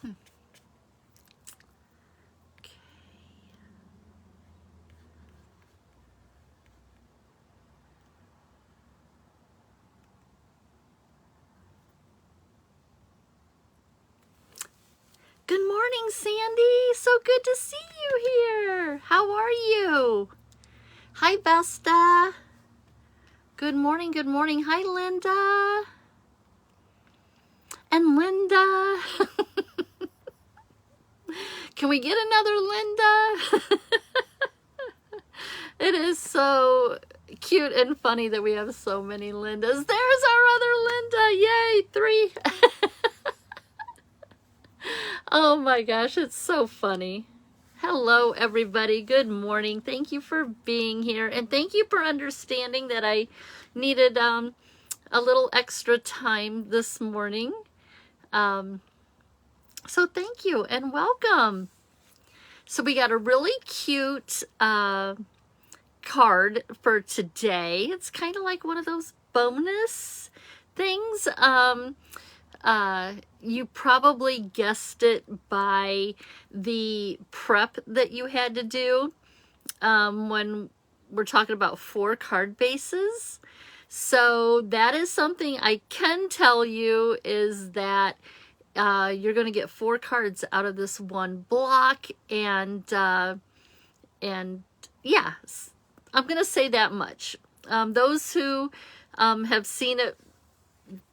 Good morning, Sandy. So good to see you here. How are you? Hi, Vesta. Good morning, good morning. Hi, Linda. And Linda. Can we get another Linda? It is so cute and funny that we have so many Lindas. There's our other Linda. Yay, 3. Oh my gosh, it's so funny. Hello, everybody. Good morning. Thank you for being here. And thank you for understanding that I needed a little extra time this morning. So thank you and welcome. So we got a really cute card for today. It's kind of like one of those bonus things. You probably guessed it by the prep that you had to do when we're talking about 4 card bases. So that is something I can tell you is that you're going to get 4 cards out of this one block, and yeah, I'm going to say that much. Those who have seen it,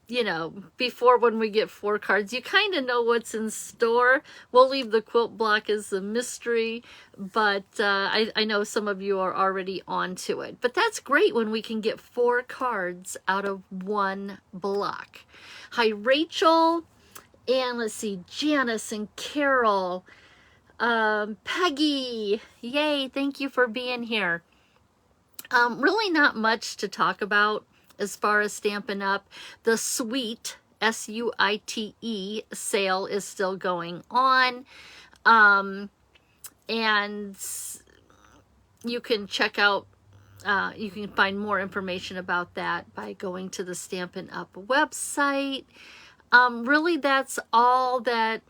you know, before, when we get 4 cards, you kind of know what's in store. We'll leave the quilt block as a mystery, but I know some of you are already onto it. But that's great when we can get 4 cards out of one block. Hi, Rachel, and let's see, Janice and Carol, Peggy, yay, thank you for being here. Really not much to talk about as far as Stampin' Up. The Suite, S-U-I-T-E, sale is still going on. And you can check out, you can find more information about that by going to the Stampin' Up website. Really, that's all that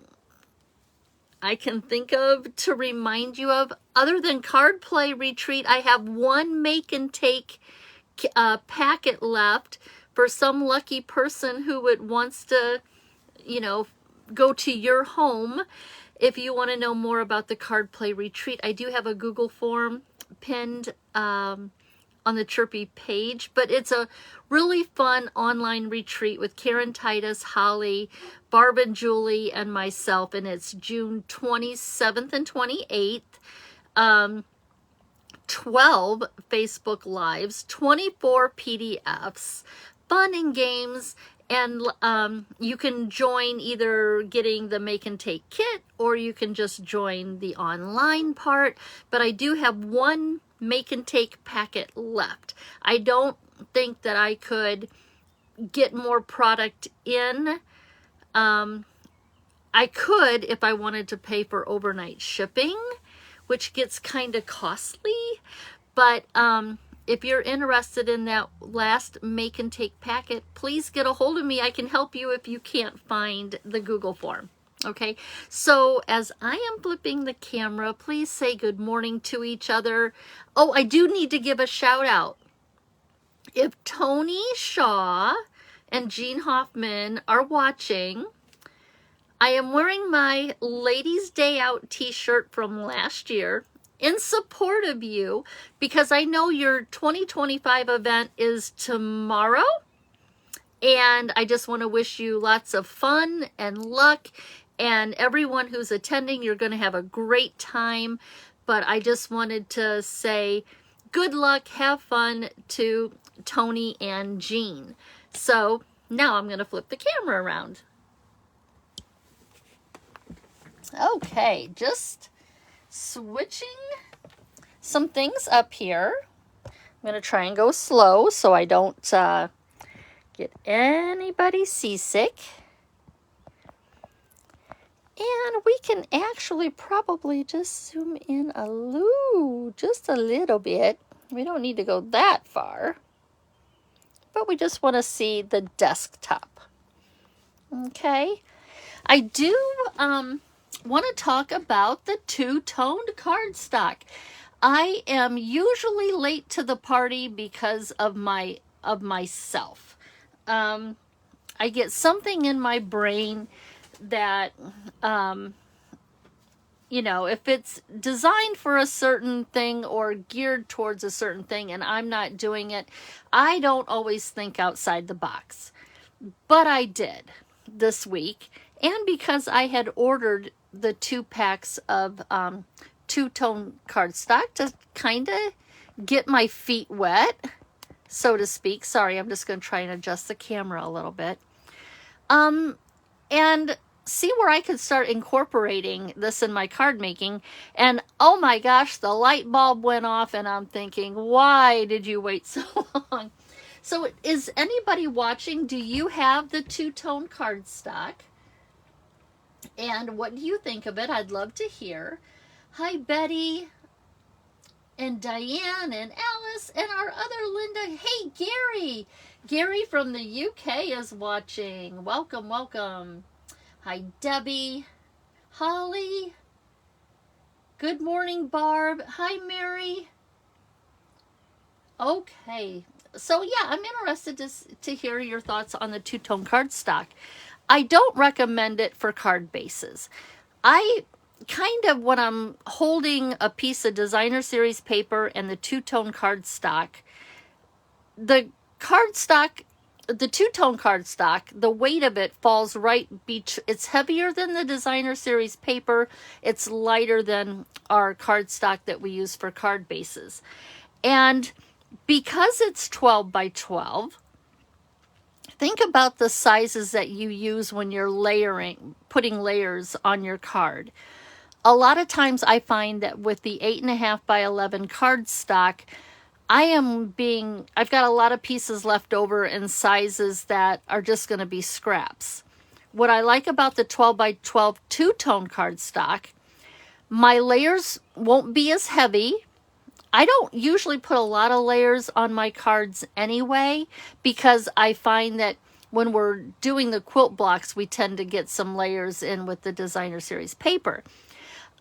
I can think of to remind you of. Other than Card Play Retreat, I have one make and take packet left for some lucky person who wants to, you know, go to your home. If you want to know more about the Card Play Retreat, I do have a Google form pinned on the Chirpy page, but it's a really fun online retreat with Karen Titus, Holly, Barb and Julie, and myself, and it's June 27th and 28th. 12 Facebook Lives, 24 PDFs, fun and games, and you can join either getting the make and take kit, or you can just join the online part. But I do have one make and take packet left. I don't think that I could get more product in. I could if I wanted to pay for overnight shipping, which gets kind of costly. But if you're interested in that last make and take packet, please get a hold of me. I can help you if you can't find the Google form. Okay, so as I am flipping the camera, please say good morning to each other. Oh, I do need to give a shout out. If Tony Shaw and Jean Hoffman are watching, I am wearing my Ladies Day Out t-shirt from last year in support of you, because I know your 2025 event is tomorrow, and I just want to wish you lots of fun and luck, and everyone who's attending, you're going to have a great time. But I just wanted to say good luck, have fun to Tony and Jean. So now I'm going to flip the camera around. Okay, just switching some things up here. I'm going to try and go slow so I don't get anybody seasick. And we can actually probably just zoom in just a little bit. We don't need to go that far, but we just want to see the desktop. Okay. I do want to talk about the two-toned cardstock. I am usually late to the party because of myself. I get something in my brain that you know, if it's designed for a certain thing or geared towards a certain thing and I'm not doing it, I don't always think outside the box. But I did this week, and because I had ordered the 2 packs of two-tone cardstock to kind of get my feet wet, so to speak. Sorry, I'm just going to try and adjust the camera a little bit. And see where I could start incorporating this in my card making. And oh my gosh, the light bulb went off, and I'm thinking, why did you wait so long? So is anybody watching? Do you have the two-tone cardstock? And what do you think of it? I'd love to hear. Hi, Betty and Diane and Alice and our other Linda. Hey, Gary. Gary from the UK is watching. Welcome, welcome. Hi, Debbie. Holly. Good morning, Barb. Hi, Mary. Okay. So, yeah, I'm interested to hear your thoughts on the two-tone cardstock. I don't recommend it for card bases. I kind of, when I'm holding a piece of designer series paper and the two-tone cardstock, the two-tone cardstock, the weight of it falls right it's heavier than the designer series paper. It's lighter than our cardstock that we use for card bases. And because it's 12 by 12, think about the sizes that you use when you're putting layers on your card. A lot of times I find that with the 8.5 by 11 cardstock, I've got a lot of pieces left over in sizes that are just going to be scraps. What I like about the 12 by 12 two-tone cardstock, my layers won't be as heavy. I don't usually put a lot of layers on my cards anyway, because I find that when we're doing the quilt blocks, we tend to get some layers in with the designer series paper.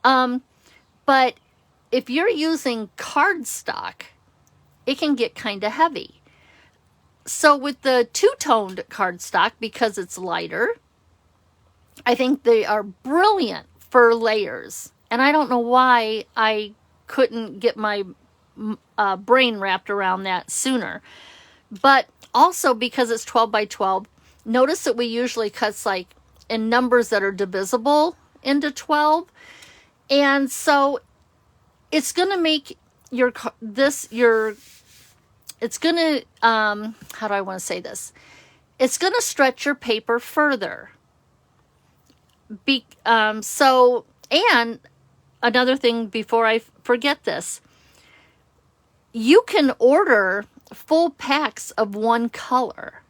But if you're using cardstock, it can get kind of heavy. So with the two-toned cardstock, because it's lighter, I think they are brilliant for layers. And I don't know why I couldn't get my brain wrapped around that sooner. But also because it's 12 by 12, notice that we usually cut like in numbers that are divisible into 12. And so it's going to make it's going to, how do I want to say this? It's going to stretch your paper further. And another thing before I forget this, you can order full packs of one color.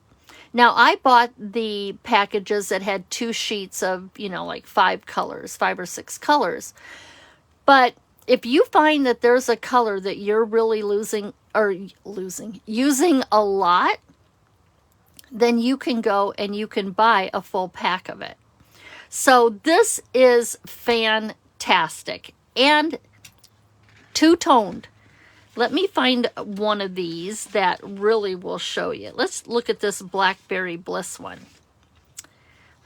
Now, I bought the packages that had 2 sheets of, like 5 or 6 colors. But if you find that there's a color that you're really using a lot, then you can go and you can buy a full pack of it. So this is fantastic and two-toned. Let me find one of these that really will show you. Let's look at this Blackberry Bliss one.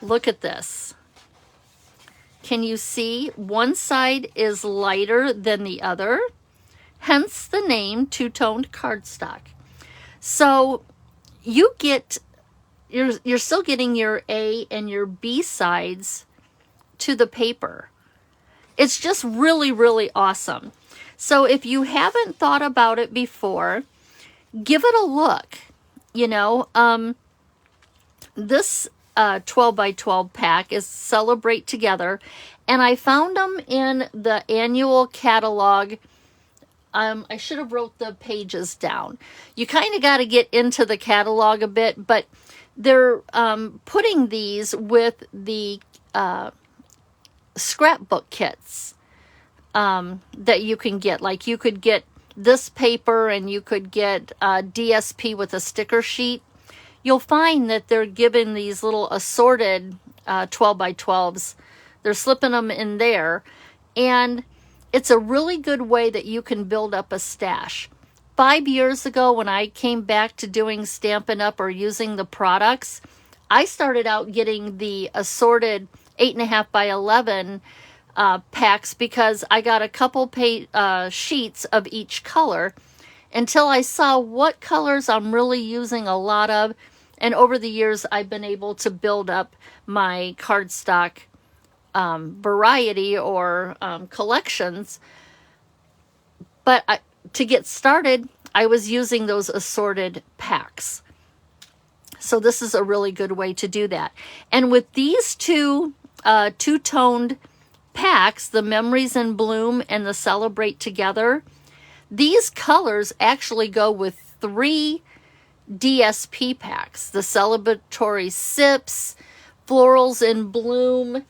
Look at this. Can you see one side is lighter than the other? Hence the name two-toned cardstock. So you're still getting your A and your B sides to the paper. It's just really, really awesome. So if you haven't thought about it before, give it a look. This 12 by 12 pack is Celebrate Together, and I found them in the annual catalog. I should have wrote the pages down. You kind of got to get into the catalog a bit, but they're putting these with the scrapbook kits that you can get. Like you could get this paper and you could get DSP with a sticker sheet. You'll find that they're given these little assorted 12 by 12s. They're slipping them in there. And it's a really good way that you can build up a stash. 5 years ago, when I came back to doing Stampin' Up! Or using the products, I started out getting the assorted 8.5 by 11 packs because I got a couple sheets of each color until I saw what colors I'm really using a lot of. And over the years, I've been able to build up my cardstock variety or collections. But to get started, I was using those assorted packs. So this is a really good way to do that. And with these two two-toned packs, the Memories in Bloom and the Celebrate Together, these colors actually go with 3 DSP packs. The Celebratory Sips, Florals in Bloom,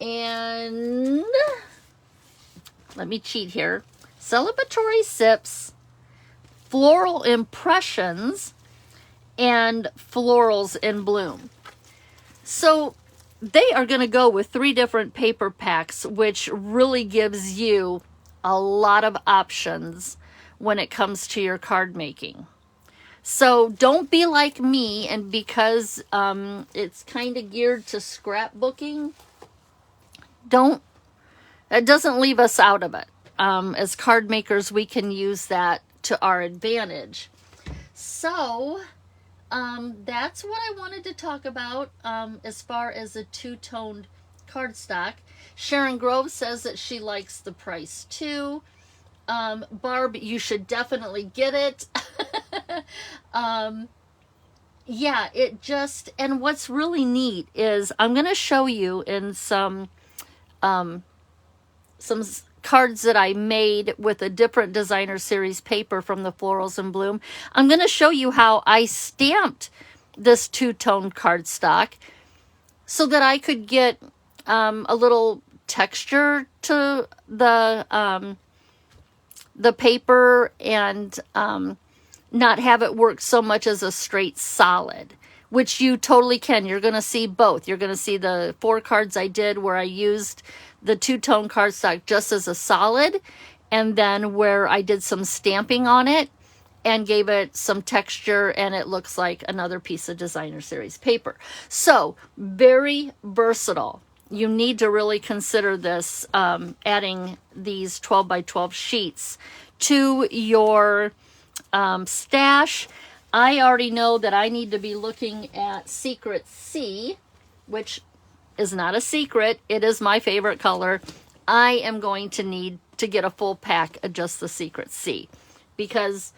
and let me cheat here. Celebratory Sips, Floral Impressions, and Florals in Bloom. So they are going to go with 3 different paper packs, which really gives you a lot of options when it comes to your card making. So don't be like me, and because it's kind of geared to scrapbooking, it doesn't leave us out of it. As card makers, we can use that to our advantage. So that's what I wanted to talk about as far as a two-toned cardstock. Sharon Grove says that she likes the price too. Barb, you should definitely get it. Yeah, it just, and what's really neat is I'm going to show you in some cards that I made with a different designer series paper from the Florals in Bloom. I'm going to show you how I stamped this two-tone cardstock so that I could get a little texture to the paper and not have it work so much as a straight solid, which you totally can. You're going to see both. You're going to see the 4 cards I did where I used the two-tone cardstock just as a solid, and then where I did some stamping on it and gave it some texture, and it looks like another piece of designer series paper. So very versatile. You need to really consider this, adding these 12 by 12 sheets to your stash. I already know that I need to be looking at Secret C, which is not a secret. It is my favorite color. I am going to need to get a full pack of just the Secret C because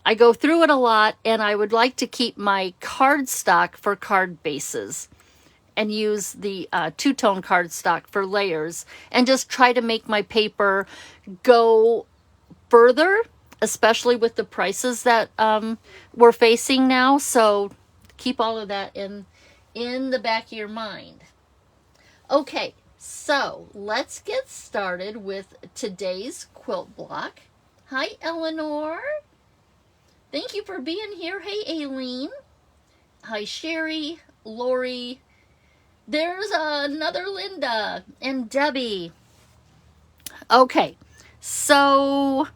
I go through it a lot, and I would like to keep my cardstock for card bases and use the two-tone cardstock for layers and just try to make my paper go further, especially with the prices that we're facing now. So keep all of that in the back of your mind. Okay, so let's get started with today's quilt block. Hi, Eleanor. Thank you for being here. Hey, Aileen. Hi, Sherry, Lori. There's another Linda and Debbie. Okay, so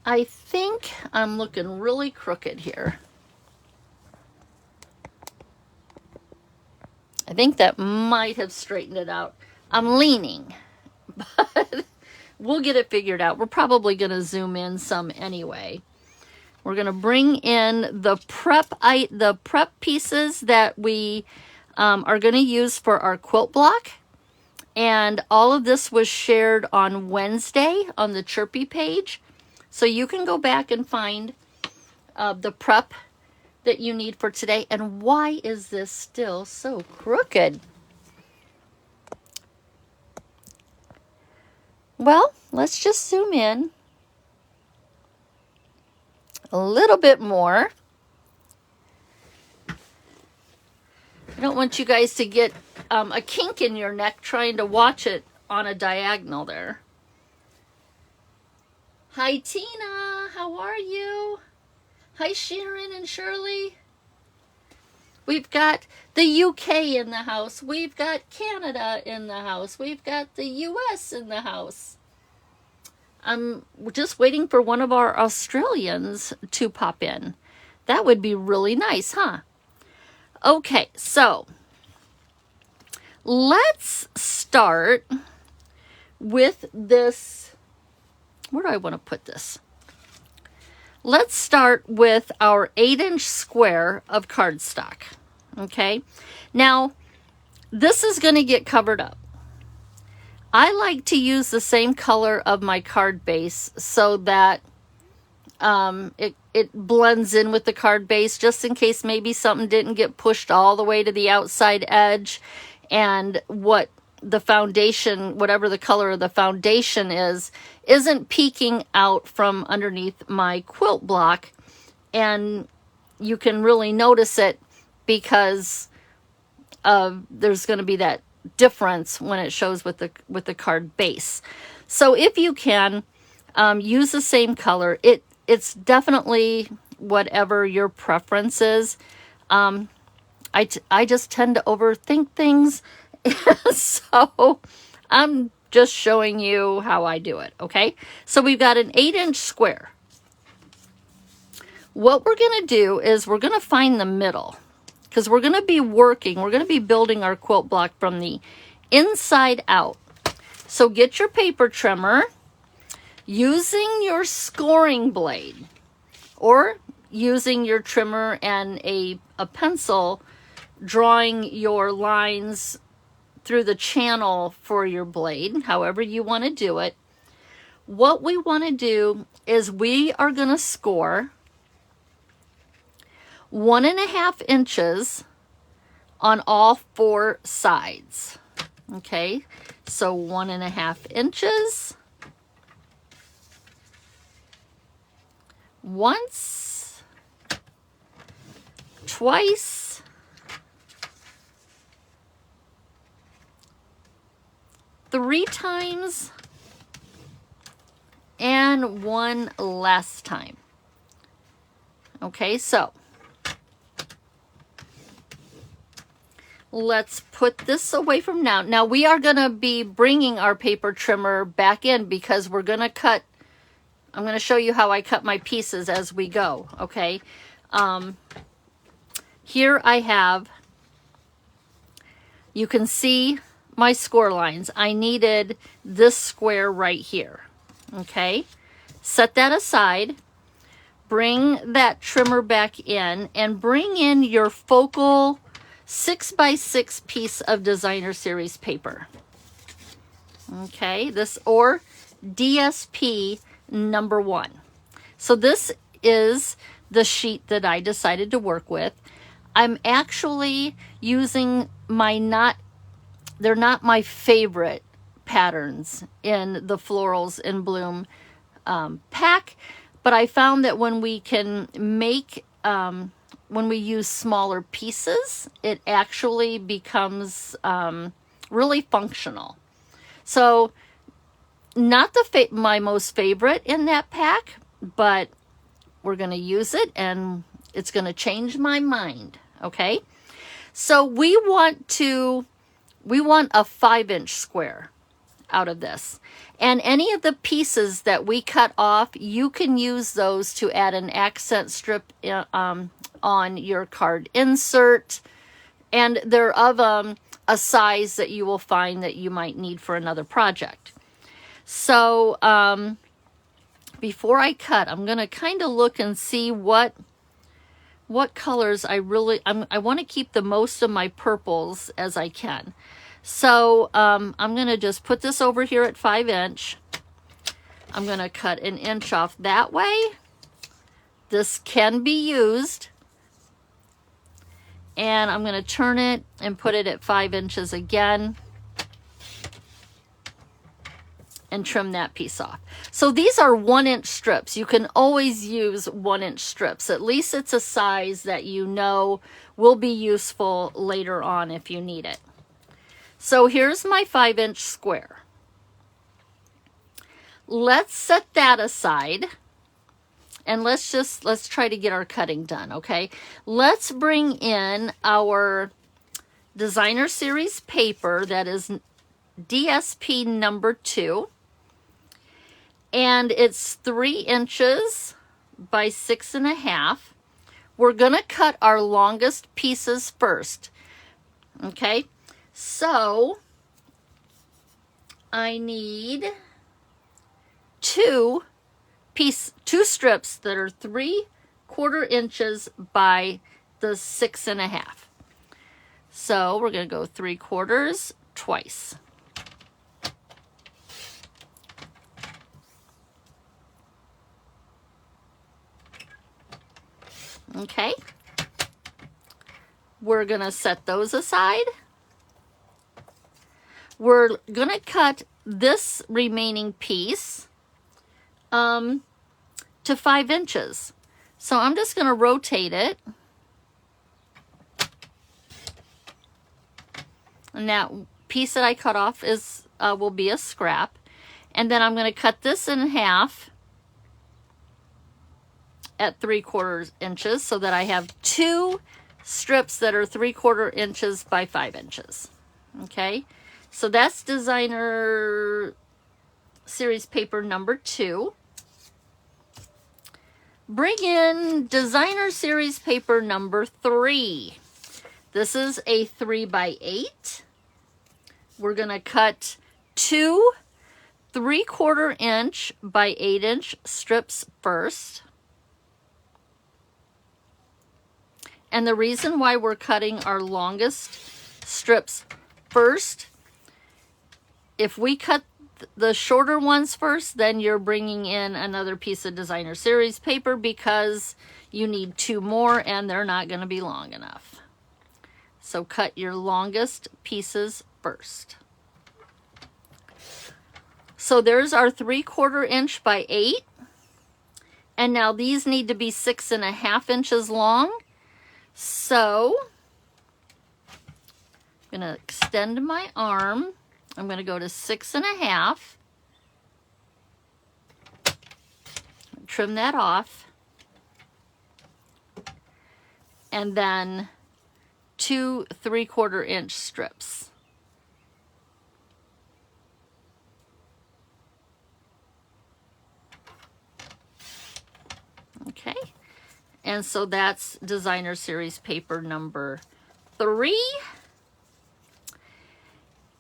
I think I'm looking really crooked here. I think that might have straightened it out. I'm leaning, but we'll get it figured out. We're probably going to zoom in some anyway. We're going to bring in the prep pieces that we are going to use for our quilt block. And all of this was shared on Wednesday on the Chirpy page. So you can go back and find the prep that you need for today. And why is this still so crooked? Well, let's just zoom in a little bit more. I don't want you guys to get a kink in your neck trying to watch it on a diagonal there. Hi, Tina. How are you? Hi, Sharon and Shirley. We've got the UK in the house. We've got Canada in the house. We've got the US in the house. I'm just waiting for one of our Australians to pop in. That would be really nice, huh? Okay, so let's start with this. Where do I want to put this? Let's start with our 8-inch square of cardstock. Okay, now this is going to get covered up. I like to use the same color of my card base so that it blends in with the card base, just in case maybe something didn't get pushed all the way to the outside edge, and what the foundation, whatever the color of the foundation is, isn't peeking out from underneath my quilt block. And you can really notice it because there's going to be that difference when it shows with the card base. So if you can use the same color, it's definitely whatever your preference is. I just tend to overthink things, so I'm just showing you how I do it. Okay, so we've got an 8-inch square. What we're going to do is we're going to find the middle, because we're going to be building our quilt block from the inside out. So get your paper trimmer, using your scoring blade, or using your trimmer and a pencil, drawing your lines through the channel for your blade, however you want to do it. What we want to do is we are going to score 1.5 inches on all 4 sides. Okay, so 1.5 inches once, twice, three times, and one last time. Okay, so let's put this away from now. Now we are going to be bringing our paper trimmer back in because we're going to cut. I'm going to show you how I cut my pieces as we go. Okay. Here I have, you can see my score lines. I needed this square right here. Okay. Set that aside. Bring that trimmer back in and bring in your focal 6x6 piece of designer series paper. Okay, this, or DSP number 1. So this is the sheet that I decided to work with. I'm actually using they're not my favorite patterns in the Florals in Bloom pack, but I found that when we can make when we use smaller pieces, it actually becomes really functional. So not my most favorite in that pack, but we're going to use it and it's going to change my mind. Okay, so we want a 5-inch square out of this, and any of the pieces that we cut off, you can use those to add an accent strip on your card insert, and they're of a size that you will find that you might need for another project. So before I cut, I'm going to kind of look and see what colors I want to keep the most of my purples as I can. So I'm going to just put this over here at 5-inch. I'm going to cut 1 inch off that way. This can be used. And I'm going to turn it and put it at 5 inches again and trim that piece off. So these are 1-inch strips. You can always use 1-inch strips. At least it's a size that you know will be useful later on if you need it. So here's my 5-inch square. Let's set that aside And let's try to get our cutting done, okay? Let's bring in our designer series paper that is DSP number 2. And it's 3 inches by 6.5. We're gonna cut our longest pieces first, okay? So I need two strips that are 3/4 inches by the 6.5. So we're gonna go 3/4 twice. Okay, we're gonna set those aside. We're gonna cut this remaining piece to 5 inches. So I'm just gonna rotate it. And that piece that I cut off is will be a scrap. And then I'm gonna cut this in half at 3/4 inches so that I have 2 strips that are 3/4 inches by 5 inches. Okay, so that's designer series paper number 2. Bring in designer series paper number 3. This is a 3x8. We're gonna cut 2 3/4 inch by 8 inch strips first. And the reason why we're cutting our longest strips first, if we cut the shorter ones first, then you're bringing in another piece of designer series paper because you need 2 more and they're not going to be long enough. So cut your longest pieces first. So there's our 3/4 inch by 8. And now these need to be 6.5 inches long. So I'm going to extend my arm. I'm going to go to 6.5. Trim that off. And then 2 3/4 inch strips. Okay. And so that's designer series paper number 3.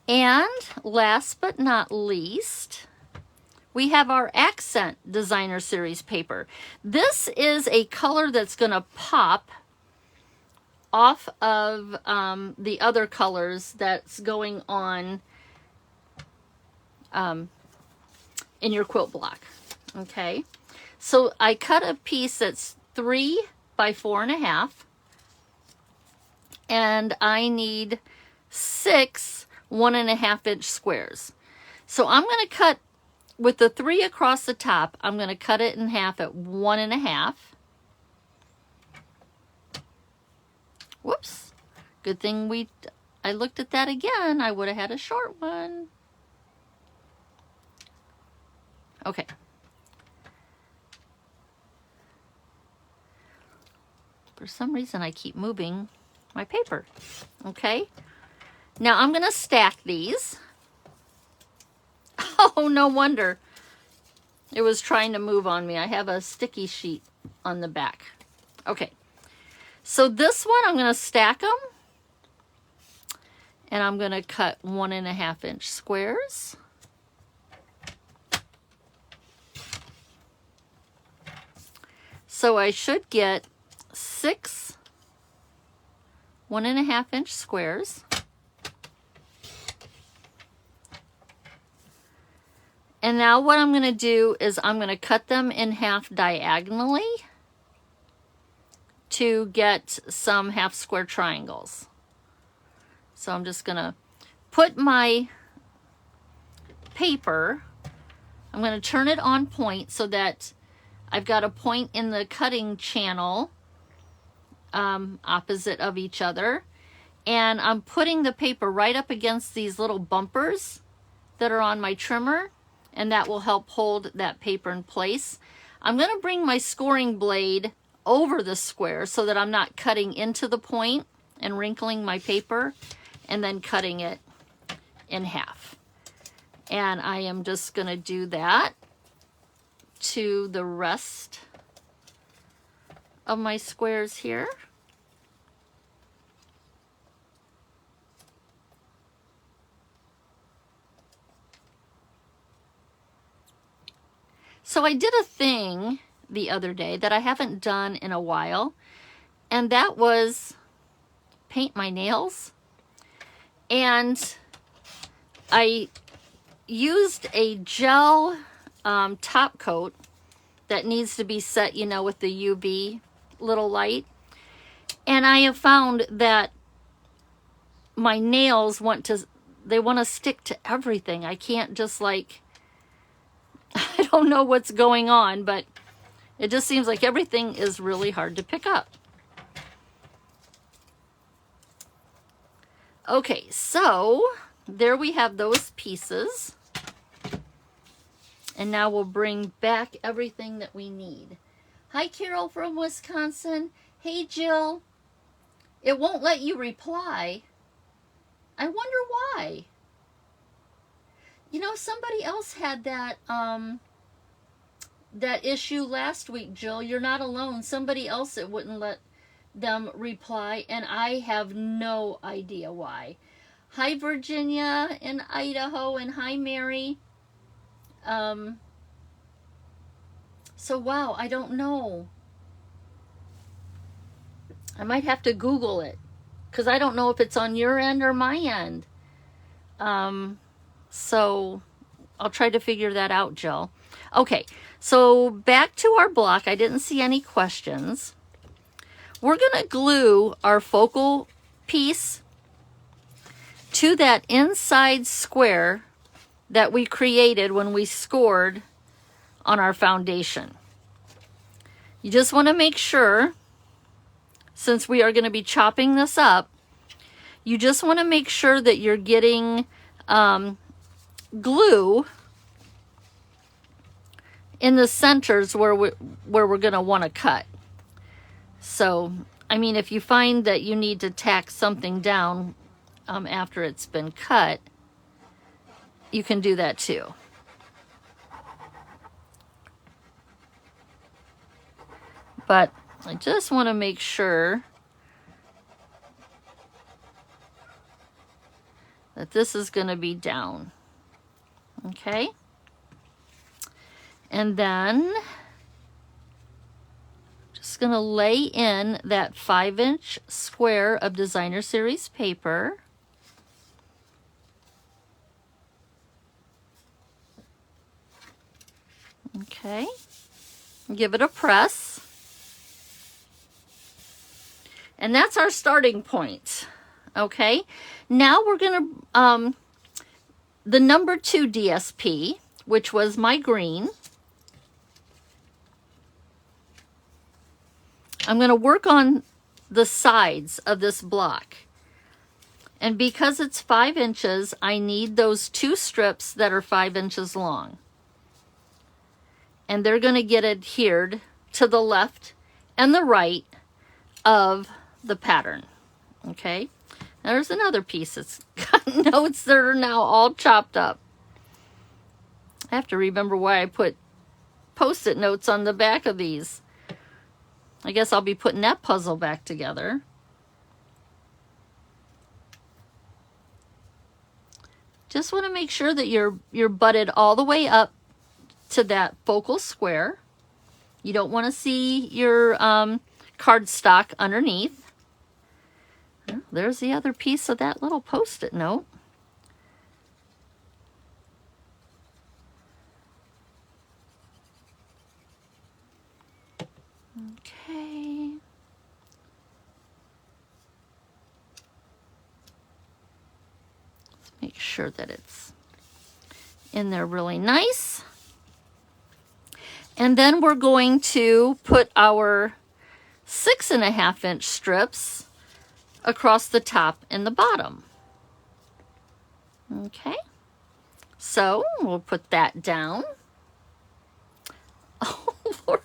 And last but not least, we have our accent designer series paper. This is a color that's going to pop off of the other colors that's going on in your quilt block. Okay, so I cut a piece that's 3 by 4.5, and I need 6 1.5 inch squares. So I'm going to cut with the 3 across the top. I'm going to cut it in half at 1.5. Whoops, good thing I looked at that again. I would have had a short one. Okay. For some reason, I keep moving my paper. Okay. Now I'm going to stack these. Oh, no wonder it was trying to move on me. I have a sticky sheet on the back. Okay. So this one, I'm going to stack them. And I'm going to cut 1.5 inch squares. So I should get 6 1.5 inch squares. And now what I'm going to do is I'm going to cut them in half diagonally to get some half square triangles. So I'm just going to put my paper, I'm going to turn it on point so that I've got a point in the cutting channel opposite of each other. And I'm putting the paper right up against these little bumpers that are on my trimmer, and that will help hold that paper in place. I'm going to bring my scoring blade over the square so that I'm not cutting into the point and wrinkling my paper and then cutting it in half. And I am just going to do that to the rest of my squares here. So I did a thing the other day that I haven't done in a while, and that was paint my nails. And I used a gel top coat that needs to be set, you know, with the UV little light. And I have found that my nails want to stick to everything. I can't just like, I don't know what's going on, but it just seems like everything is really hard to pick up. Okay, so there we have those pieces. And now we'll bring back everything that we need. Hi, Carol from Wisconsin. Hey, Jill. It won't let you reply. I wonder why. You know, somebody else had that that issue last week, Jill. You're not alone. Somebody else, it wouldn't let them reply, and I have no idea why. Hi, Virginia in Idaho, and hi, Mary. So wow, I don't know. I might have to Google it, because I don't know if it's on your end or my end. So I'll try to figure that out, Jill. Okay, so back to our block. I didn't see any questions. We're going to glue our focal piece to that inside square that we created when we scored on our foundation. You just want to make sure, since we are going to be chopping this up, you just want to make sure that you're getting glue in the centers where we're going to want to cut. So, I mean, if you find that you need to tack something down after it's been cut, you can do that too. But I just want to make sure that this is going to be down. Okay? And then just going to lay in that 5-inch square of Designer Series paper. Okay. Give it a press. And that's our starting point. Okay. Now we're going to, the number 2 DSP, which was my green, I'm going to work on the sides of this block. And because it's 5 inches, I need those 2 strips that are 5 inches long. And they're going to get adhered to the left and the right of the pattern. Okay. There's another piece that's got notes that are now all chopped up. I have to remember why I put Post-it notes on the back of these. I guess I'll be putting that puzzle back together. Just want to make sure that you're butted all the way up to that focal square. You don't want to see your cardstock underneath. There's the other piece of that little Post-it note. Okay. Let's make sure that it's in there really nice. And then we're going to put our 6.5-inch strips across the top and the bottom. Okay. So we'll put that down. Oh, Lord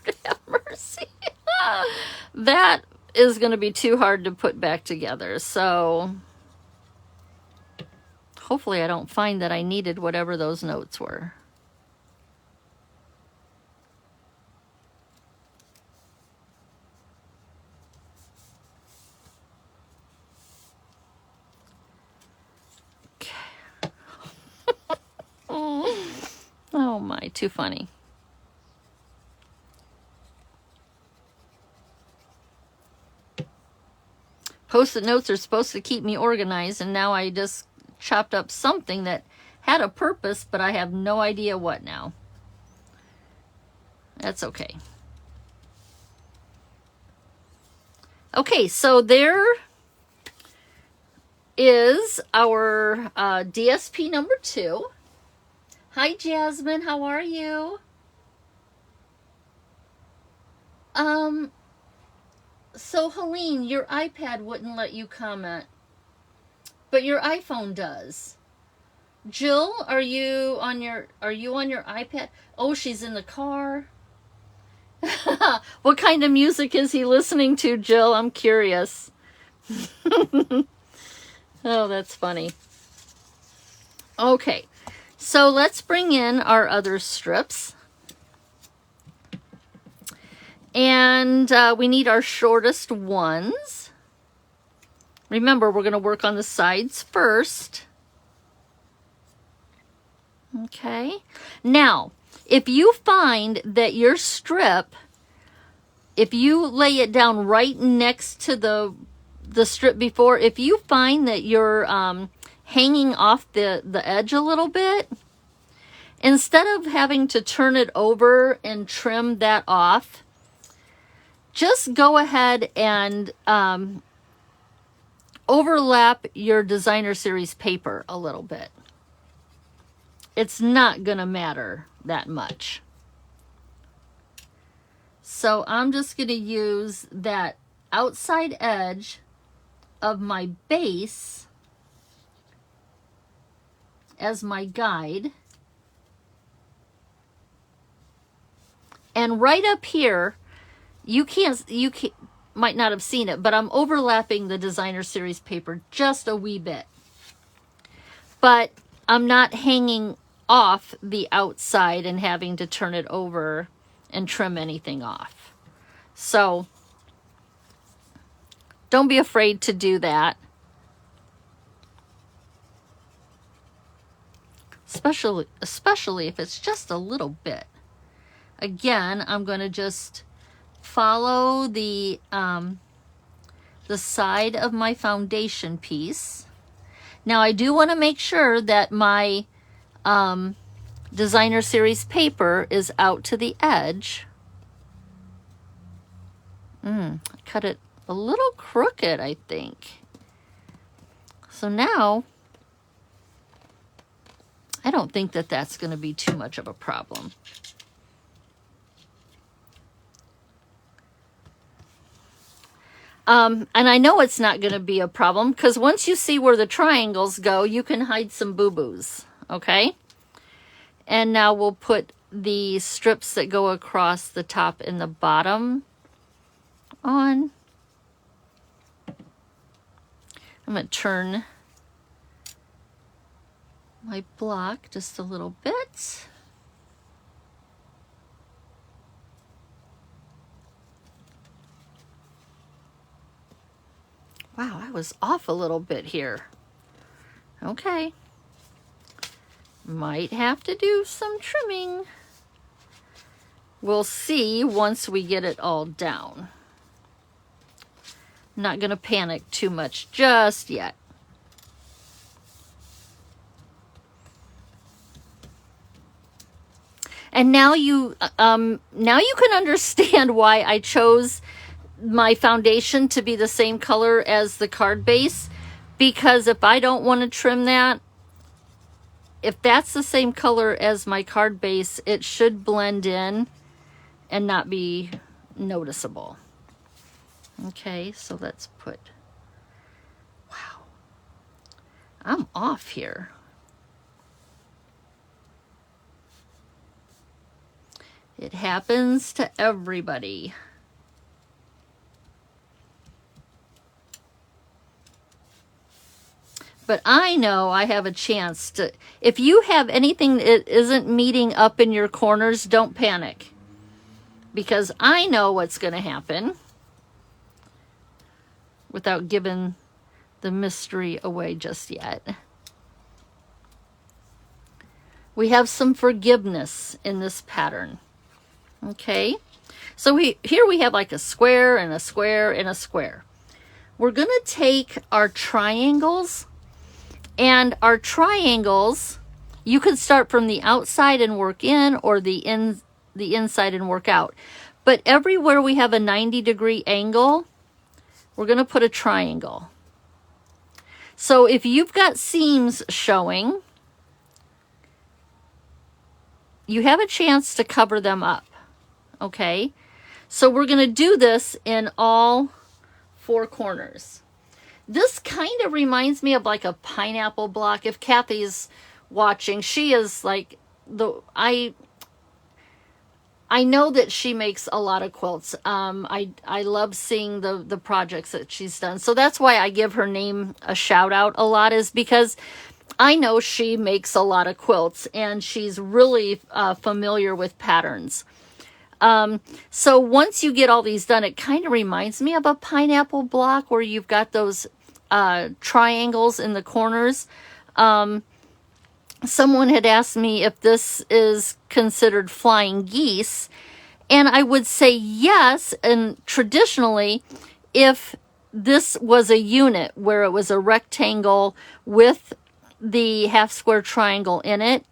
That is going to be too hard to put back together. So hopefully I don't find that I needed whatever those notes were. Okay. Oh my, too funny. Post-it notes are supposed to keep me organized, and now I just chopped up something that had a purpose, but I have no idea what now. That's okay. Okay, so there is our DSP number 2. Hi, Jasmine. How are you? So Helene, your iPad wouldn't let you comment, but your iPhone does. Jill, are you on your iPad? Oh, she's in the car. What kind of music is he listening to, Jill? I'm curious. Oh, that's funny. Okay, so let's bring in our other strips. And we need our shortest ones. Remember, we're going to work on the sides first. Okay. Now, if you find that your strip, if you lay it down right next to the strip before, if you find that you're hanging off the edge a little bit, instead of having to turn it over and trim that off, just go ahead and overlap your designer series paper a little bit. It's not gonna matter that much. So I'm just gonna use that outside edge of my base as my guide. And right up here, you might not have seen it, but I'm overlapping the designer series paper just a wee bit. But I'm not hanging off the outside and having to turn it over and trim anything off. So don't be afraid to do that. Especially if it's just a little bit. Again, I'm going to just follow the side of my foundation piece. Now I do want to make sure that my designer series paper is out to the edge. Cut it a little crooked, I think. So now I don't think that that's going to be too much of a problem. And I know it's not going to be a problem because once you see where the triangles go, you can hide some boo-boos, okay? And now we'll put the strips that go across the top and the bottom on. I'm going to turn my block just a little bit. Wow, I was off a little bit here. Okay. Might have to do some trimming. We'll see once we get it all down. Not going to panic too much just yet. And now you can understand why I chose my foundation to be the same color as the card base, because if I don't want to trim that, if that's the same color as my card base, it should blend in and not be noticeable. Okay, so let's put, wow, I'm off here. It happens to everybody. But I know I have a chance to, if you have anything that isn't meeting up in your corners, don't panic. Because I know what's going to happen without giving the mystery away just yet. We have some forgiveness in this pattern. Okay, so here we have like a square and a square and a square. We're going to take our triangles, and our triangles, you can start from the outside and work in, or the inside and work out. But everywhere we have a 90-degree angle, we're going to put a triangle. So if you've got seams showing, you have a chance to cover them up. Okay, so we're going to do this in all 4 corners. This kind of reminds me of like a pineapple block. If Kathy's watching, she is like I know that she makes a lot of quilts. I love seeing the projects that she's done. So that's why I give her name a shout out a lot, is because I know she makes a lot of quilts and she's really familiar with patterns. So once you get all these done, it kind of reminds me of a pineapple block where you've got those triangles in the corners. Someone had asked me if this is considered flying geese, and I would say yes. And traditionally, if this was a unit where it was a rectangle with the half square triangle in it,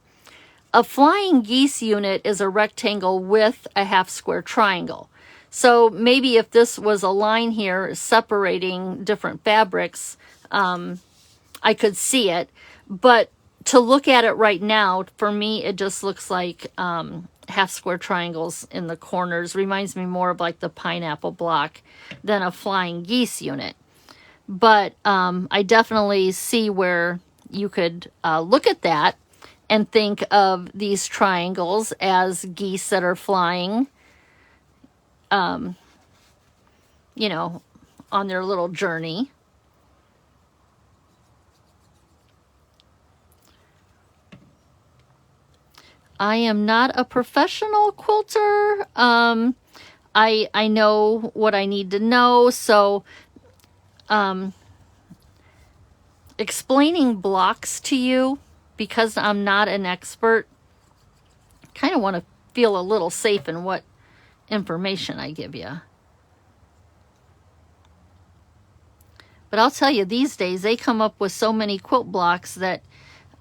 a flying geese unit is a rectangle with a half square triangle. So maybe if this was a line here separating different fabrics, I could see it. But to look at it right now, for me, it just looks like half square triangles in the corners. Reminds me more of like the pineapple block than a flying geese unit. But I definitely see where you could look at that and think of these triangles as geese that are flying, you know, on their little journey. I am not a professional quilter. I know what I need to know, so explaining blocks to you, because I'm not an expert, kind of want to feel a little safe in what information I give you. But I'll tell you, these days they come up with so many quilt blocks that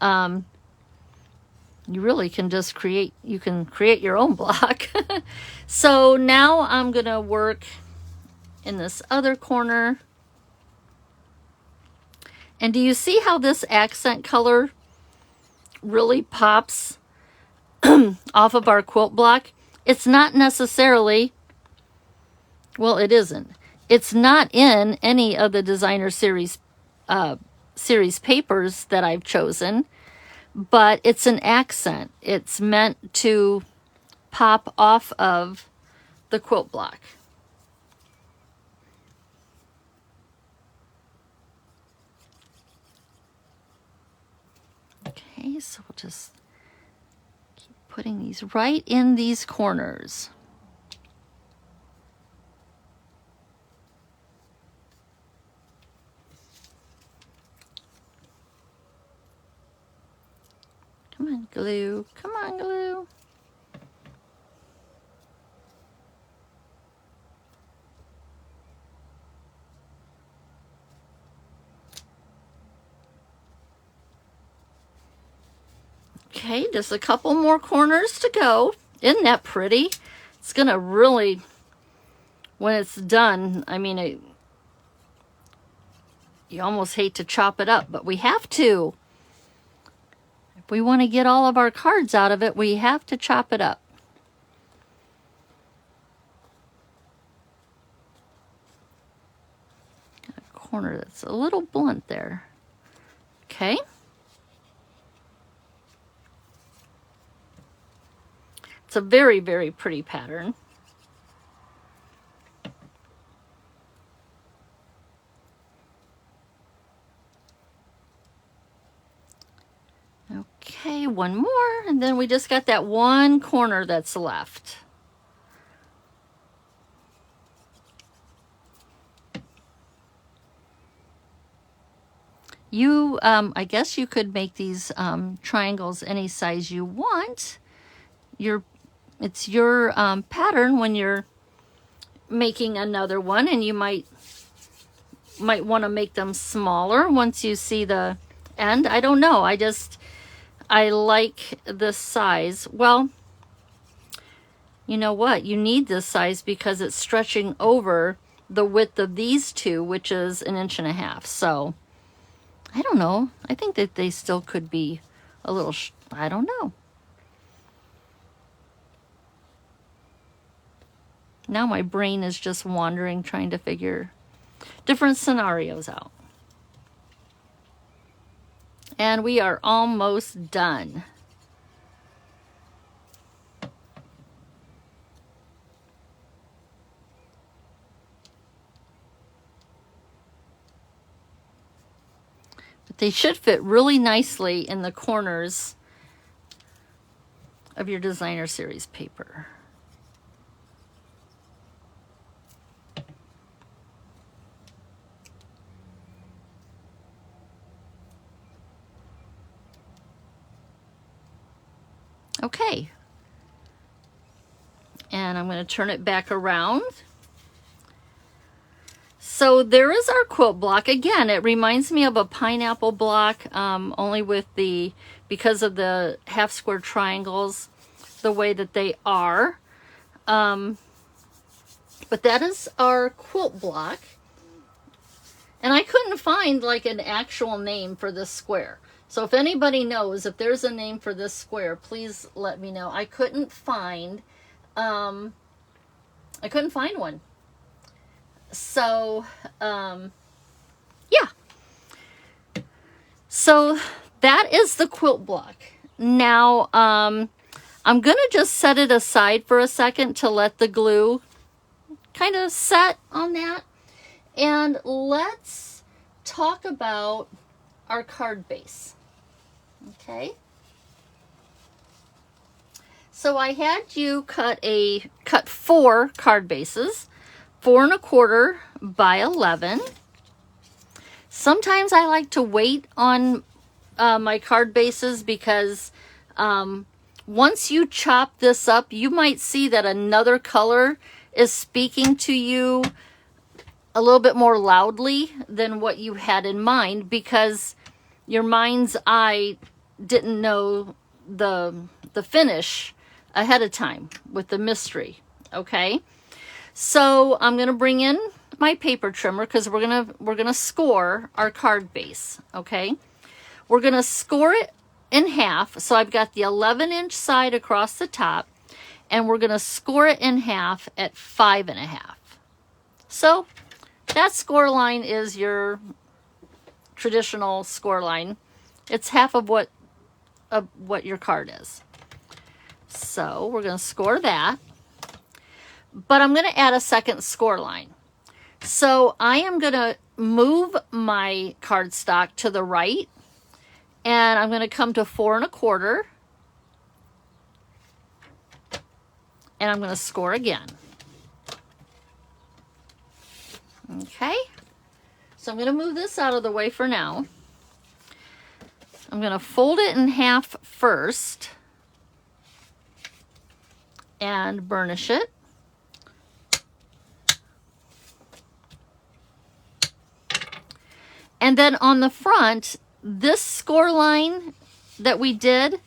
you really can just create your own block. So now I'm going to work in this other corner. And do you see how this accent color really pops off of our quilt block? It's not necessarily, well, it isn't. It's not in any of the designer series papers that I've chosen, but it's an accent. It's meant to pop off of the quilt block. Okay, so we'll just keep putting these right in these corners. Come on, glue. Come on, glue. Okay, just a couple more corners to go. Isn't that pretty? It's going to really, when it's done, I mean, you almost hate to chop it up, but we have to. If we want to get all of our cards out of it, we have to chop it up. Got a corner that's a little blunt there. Okay. It's a very, very pretty pattern. one more, and then we just got that one corner that's left. You, I guess you could make these triangles any size you want. It's your pattern when you're making another one, and you might want to make them smaller once you see the end. I don't know. I like this size. Well, you know what? You need this size because it's stretching over the width of these two, which is 1.5 inches. So I don't know. I think that they still could be a little, I don't know. Now my brain is just wandering, trying to figure different scenarios out. And we are almost done. But they should fit really nicely in the corners of your designer series paper. Okay, and I'm going to turn it back around. So there is our quilt block. Again, it reminds me of a pineapple block, only with because of the half square triangles, the way that they are. But that is our quilt block. And I couldn't find like an actual name for this square. So if anybody knows if there's a name for this square, please let me know. I couldn't find one. So yeah. So that is the quilt block. Now I'm gonna just set it aside for a second to let the glue kind of set on that. And let's talk about our card base. Okay, so I had you cut 4 card bases, 4 1/4 by 11. Sometimes I like to wait on my card bases because once you chop this up, you might see that another color is speaking to you a little bit more loudly than what you had in mind, because your mind's eye didn't know the finish ahead of time with the mystery. Okay, so I'm gonna bring in my paper trimmer because we're gonna score our card base. Okay, we're gonna score it in half. So I've got the 11-inch side across the top, and we're gonna score it in half at 5 1/2. So that score line is your traditional score line. It's half of what your card is. So we're going to score that. But I'm going to add a second score line. So I am going to move my cardstock to the right, and I'm going to come to 4 1/4, and I'm going to score again. Okay, so I'm going to move this out of the way for now. I'm going to fold it in half first and burnish it. And then on the front, this score line that we did,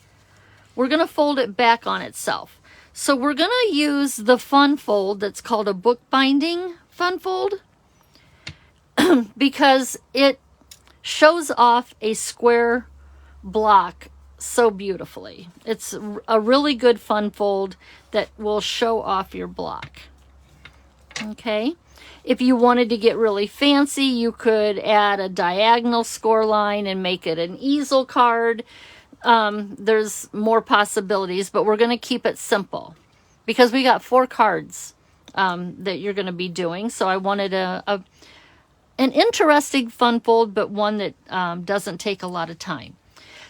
we're going to fold it back on itself. So we're going to use the fun fold that's called a bookbinding fun fold, because it shows off a square block so beautifully. It's a really good fun fold that will show off your block. Okay, if you wanted to get really fancy, you could add a diagonal score line and make it an easel card. There's more possibilities, but we're going to keep it simple because we got 4 cards that you're going to be doing. So I wanted an interesting fun fold, but one that doesn't take a lot of time.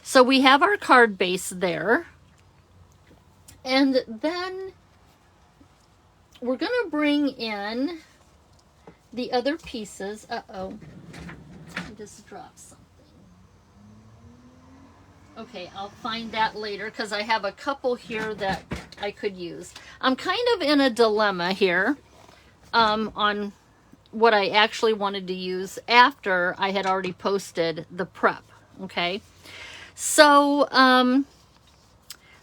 So we have our card base there. And then we're going to bring in the other pieces. Uh-oh. I just dropped something. Okay, I'll find that later because I have a couple here that I could use. I'm kind of in a dilemma here on what I actually wanted to use after I had already posted the prep, okay? So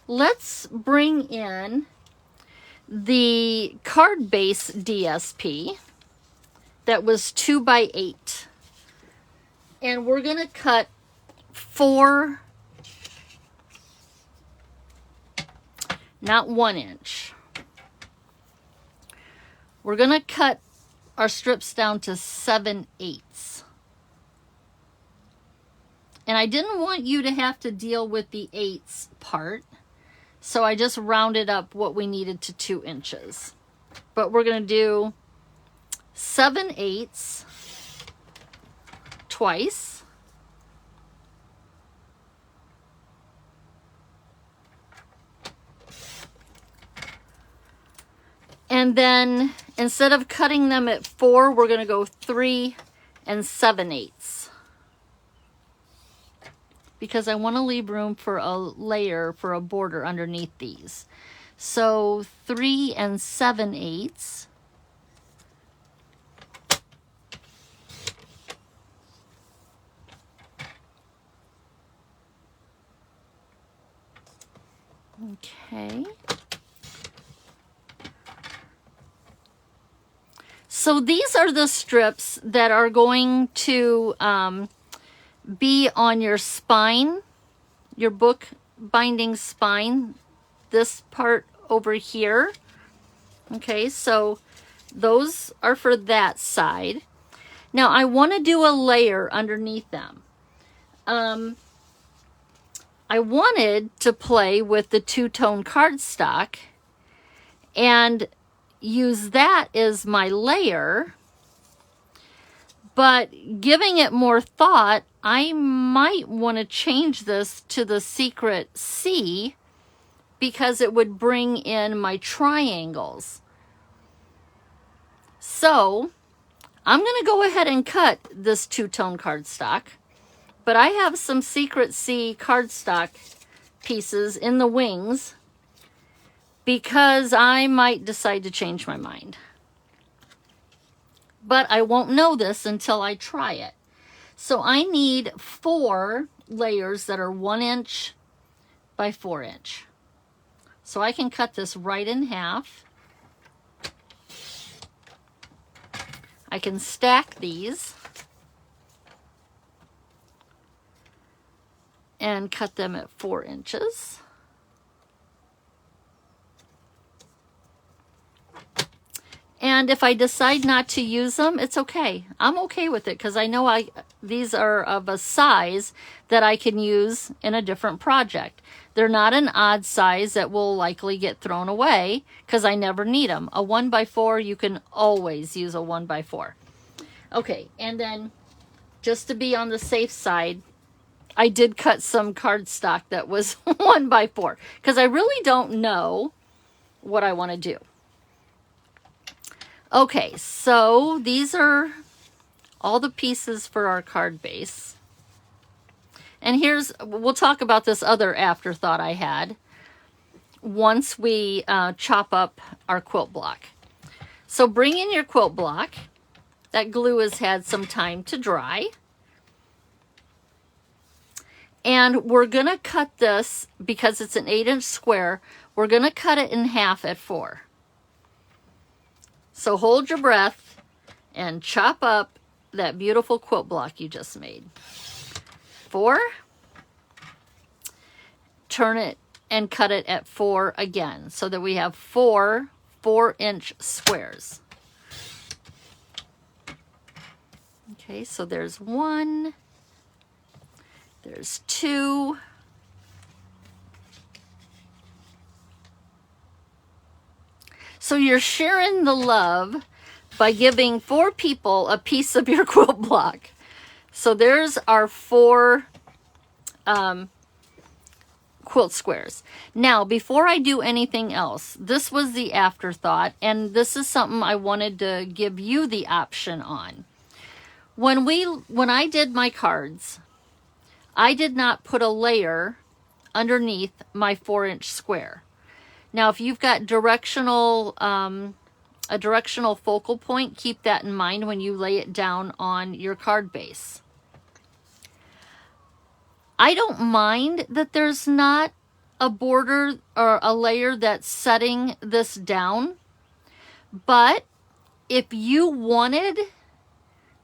let's bring in the card base DSP that was 2 by 8. And we're going to cut 4, not 1 inch. We're going to cut our strips down to 7/8. And I didn't want you to have to deal with the 8s part, so I just rounded up what we needed to 2 inches. But we're going to do 7/8 twice. And then instead of cutting them at 4, we're going to go 3 7/8. Because I want to leave room for a layer for a border underneath these. So 3 7/8. Okay. So these are the strips that are going to be on your spine, your book binding spine, this part over here. Okay, so those are for that side. Now I want to do a layer underneath them. I wanted to play with the two-tone cardstock and use that as my layer, but giving it more thought, I might want to change this to the secret C because it would bring in my triangles. So I'm going to go ahead and cut this two-tone cardstock, but I have some secret C cardstock pieces in the wings because I might decide to change my mind. But I won't know this until I try it. So I need 4 layers that are 1 inch by 4 inch. So I can cut this right in half. I can stack these and cut them at 4 inches. And if I decide not to use them, it's okay. I'm okay with it because I know these are of a size that I can use in a different project. They're not an odd size that will likely get thrown away because I never need them. A 1 by 4, you can always use a 1 by 4. Okay, and then just to be on the safe side, I did cut some cardstock that was 1 by 4 because I really don't know what I want to do. Okay, so these are all the pieces for our card base. And we'll talk about this other afterthought I had once we chop up our quilt block. So bring in your quilt block. That glue has had some time to dry. And we're going to cut this, because it's an 8-inch square, we're going to cut it in half at 4. So hold your breath and chop up that beautiful quilt block you just made. 4. Turn it and cut it at 4 again so that we have 4 4-inch squares. Okay, so there's 1. There's 2. So you're sharing the love by giving 4 people a piece of your quilt block. So there's our 4 quilt squares. Now, before I do anything else, this was the afterthought, and this is something I wanted to give you the option on. When I did my cards, I did not put a layer underneath my 4-inch square. Now, if you've got a directional focal point, keep that in mind when you lay it down on your card base. I don't mind that there's not a border or a layer that's setting this down, but if you wanted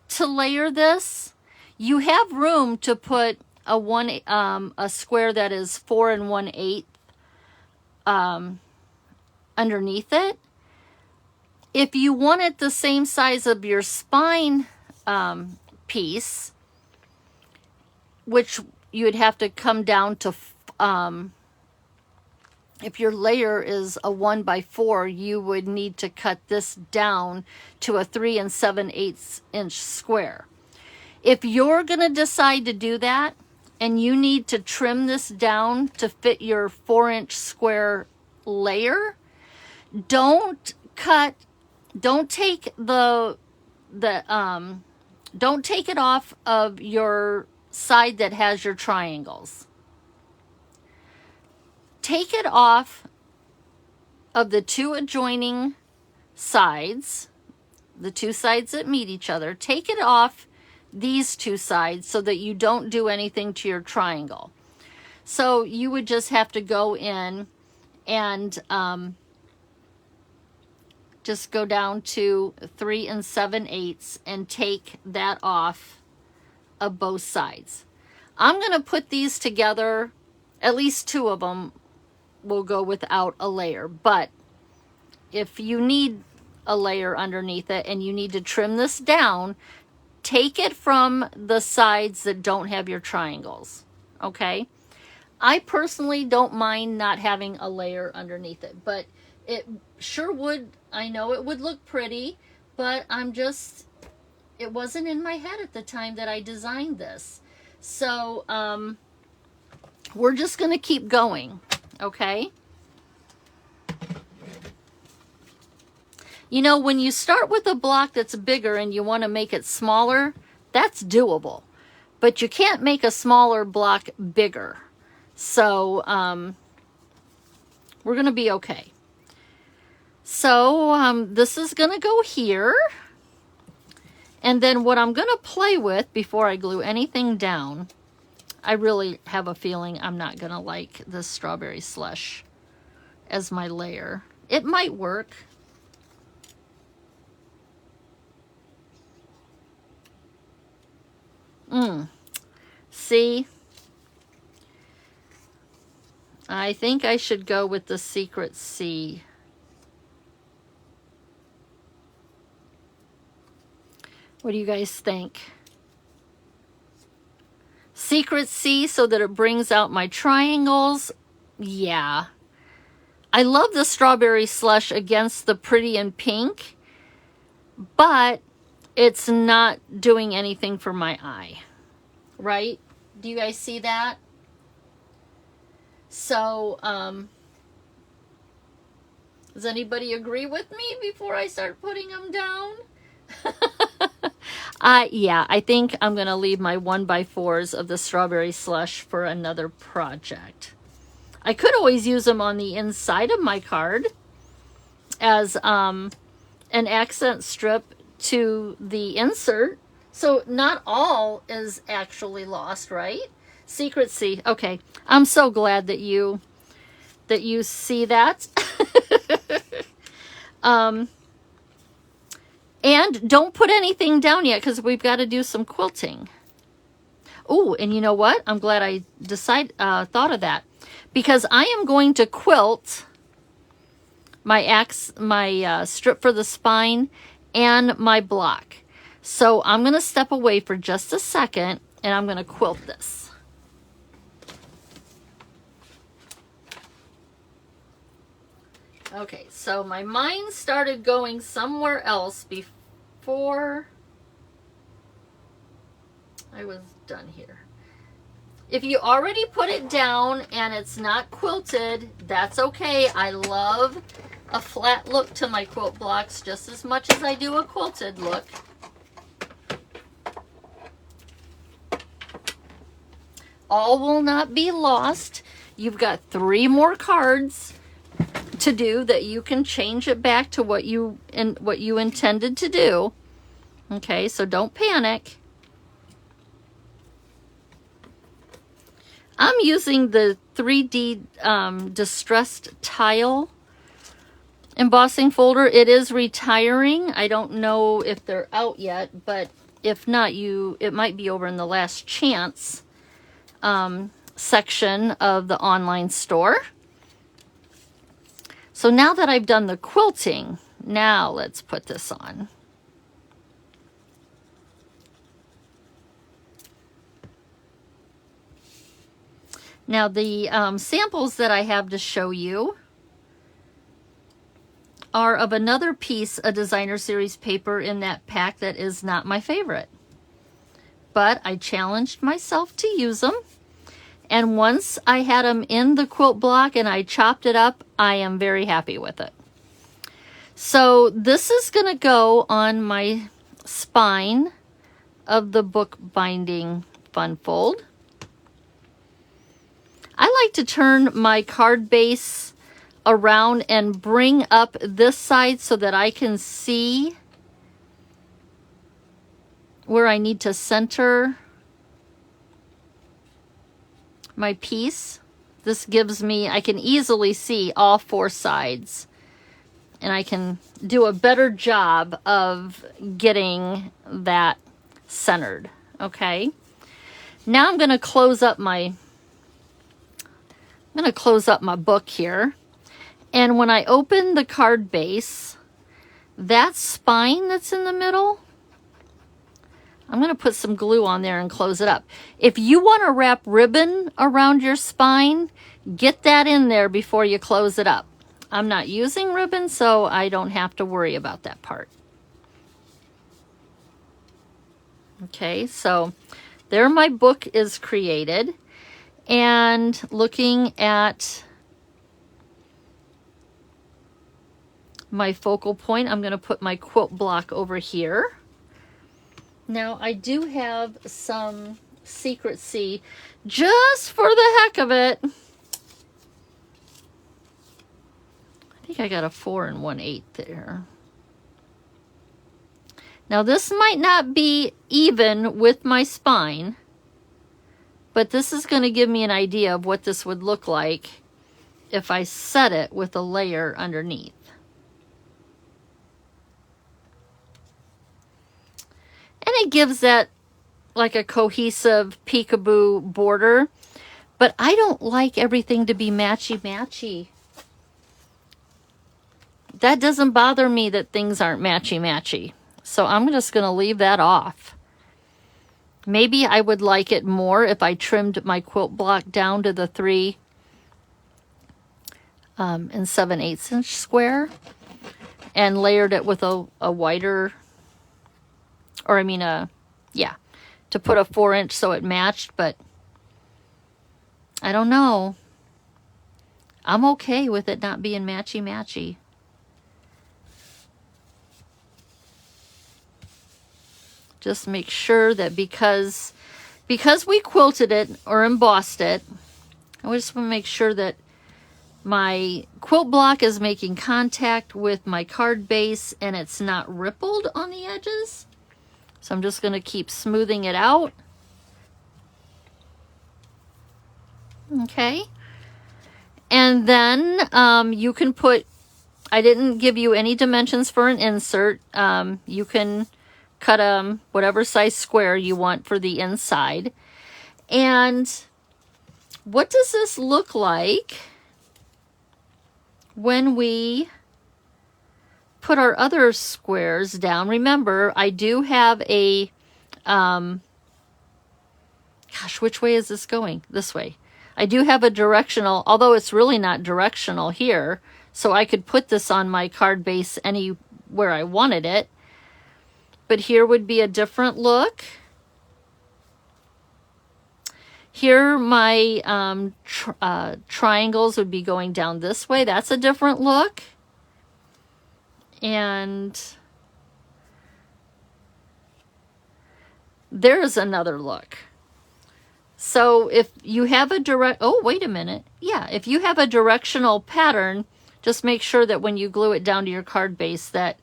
to layer this, you have room to put a square that is 4 1/8 underneath it. If you want it the same size of your spine piece, which you would have to come down to, if your layer is a 1x4, you would need to cut this down to a 3 7/8 inch square. If you're going to decide to do that and you need to trim this down to fit your 4-inch square layer, don't take don't take it off of your side that has your triangles. Take it off of the 2 adjoining sides, the 2 sides that meet each other. Take it off these 2 sides so that you don't do anything to your triangle. So you would just have to go in and just go down to 3 7/8 and take that off of both sides. I'm going to put these together. At least 2 of them will go without a layer, but if you need a layer underneath it and you need to trim this down, take it from the sides that don't have your triangles, okay? I personally don't mind not having a layer underneath it, but it sure would, I know it would look pretty, but it wasn't in my head at the time that I designed this. So we're just going to keep going, okay? You know, when you start with a block that's bigger and you want to make it smaller, that's doable. But you can't make a smaller block bigger. So we're going to be okay. So this is going to go here. And then what I'm going to play with before I glue anything down, I really have a feeling I'm not going to like this strawberry slush as my layer. It might work. See? I think I should go with the Secret C. What do you guys think? Secret C so that it brings out my triangles. Yeah. I love the strawberry slush against the pretty and pink, but it's not doing anything for my eye, right? Do you guys see that? So, does anybody agree with me before I start putting them down? Yeah, I think I'm going to leave my 1x4s of the strawberry slush for another project. I could always use them on the inside of my card as an accent strip to the insert. So not all is actually lost, right? Secret C. Okay, I'm so glad that you see that. And don't put anything down yet because we've got to do some quilting. Oh, and you know what? I'm glad I thought of that, because I am going to quilt my strip for the spine and my block. So I'm going to step away for just a second and I'm going to quilt this. Okay, so my mind started going somewhere else before I was done here. If you already put it down and it's not quilted, that's okay. I love a flat look to my quilt blocks just as much as I do a quilted look. All will not be lost. You've got 3 more cards to do that you can change it back to what you intended to do. Okay, so don't panic. I'm using the 3D distressed tile embossing folder. It is retiring. I don't know if they're out yet, but if not, it might be over in the last chance section of the online store. So now that I've done the quilting, now let's put this on. Now the samples that I have to show you are of another piece of designer series paper in that pack that is not my favorite. But I challenged myself to use them. And once I had them in the quilt block and I chopped it up, I am very happy with it. So this is going to go on my spine of the book binding fun fold. I like to turn my card base around and bring up this side so that I can see where I need to center my piece. This gives me, I can easily see all 4 sides, and I can do a better job of getting that centered. Okay, now I'm going to close up my book here, and when I open the card base, that spine that's in the middle, I'm going to put some glue on there and close it up. If you want to wrap ribbon around your spine, get that in there before you close it up. I'm not using ribbon, so I don't have to worry about that part. Okay, so there my book is created. And looking at my focal point, I'm going to put my quilt block over here. Now I do have some secrecy just for the heck of it. I think I got a 4 1/8 there. Now this might not be even with my spine, but this is going to give me an idea of what this would look like if I set it with a layer underneath. And it gives that like a cohesive peekaboo border, but I don't like everything to be matchy-matchy. That doesn't bother me that things aren't matchy-matchy. So I'm just going to leave that off. Maybe I would like it more if I trimmed my quilt block down to the 3 7/8 inch square and layered it with a wider, or I mean yeah, to put a 4 inch so it matched, but I don't know. I'm okay with it not being matchy-matchy. Just make sure that because we quilted it or embossed it, I just want to make sure that my quilt block is making contact with my card base and it's not rippled on the edges. So I'm just going to keep smoothing it out. Okay. And then you can put, I didn't give you any dimensions for an insert. You can cut whatever size square you want for the inside. And what does this look like when we put our other squares down? Remember, I do have a, gosh, which way is this going? This way. I do have a directional, although it's really not directional here, so I could put this on my card base anywhere I wanted it. But here would be a different look. Here my triangles would be going down this way. That's a different look. And there's another look. So if you have a if you have a directional pattern, just make sure that when you glue it down to your card base that